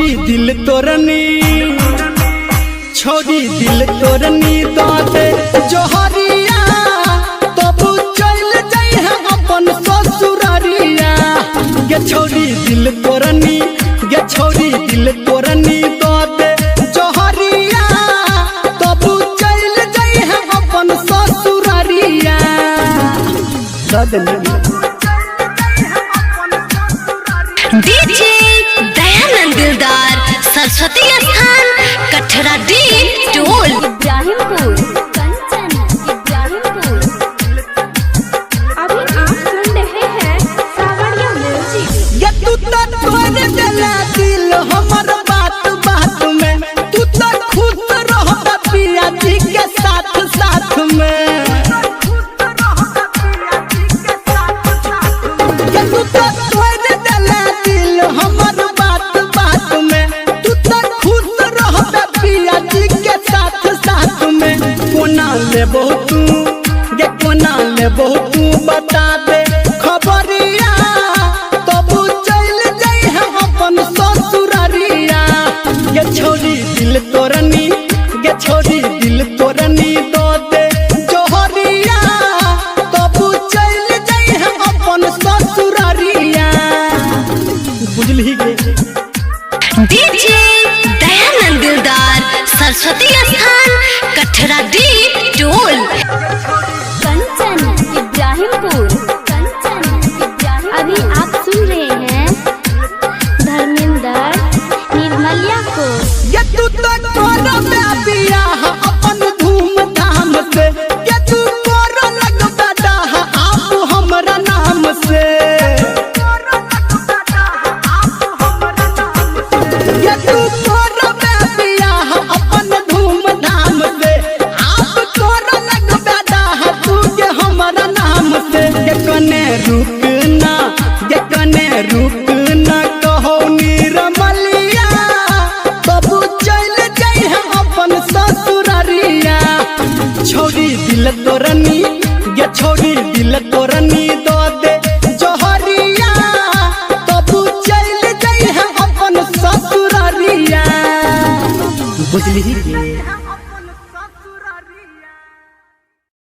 छोड़ी दिल तोरनी छोड़ी दिल तोरनी दाते जोहरिया तब चल जाई है अपन ससुरारिया गे छोड़ी दिल तोरनी गे छोड़ी दिल तोरनी दाते जोहरिया तब चल जाई है अपन ससुरारिया डीजे दयानंद दिलदार सरस्वती स्थान कठरा डी टोल इब्राहिमपुर कंचन इब्राहिमपुर। अभी आप सुन रहे हैं सावरिया म्यूजिक। ये तू तो तोड़ देला दिल हमर बात बात में तू तो खुश रह पिया जी के साथ साथ में ये तू तो तोड़ देला दिल हमर बात बात में तू तो खुश रह पिया जी के साथ साथ में कोना लेबो तू ये कोना लेबो तू बता दे खबरिया तब चल जाई है अपन ससुरारिया ये छोड़ी दिल तोरनी ये छोड़ी दिल तोरनी दो दे जोहरिया तब चल जाई है अपन ससुरारिया बुझली गे डीजे दयानंद दिलदार सरस्वती स्थान कठरा डी टोल कंचन इब्राहिमपुर कंचन इब्राहिम। अभी आप सुन रहे हैं धर्मेंद्र निर्मलिया को। ये तू तो तोरा बिया अपन धूमधाम से ये तू तोरा लगता डाह आप हमरा नाम से ये तू तोरा बिया अपन धूमधाम से आप तोरा लगता डाह तू के हमरा नाम से ये कने रुकना ये कने रुकना कहो निर्मलिया तब चल जाई है अपन ससुरारिया छोड़ी दिल तोरनी ये छोड़ी दिल तोरनी दो दे जोहरिया तब चल जाई है अपन ससुरारिया बुझली।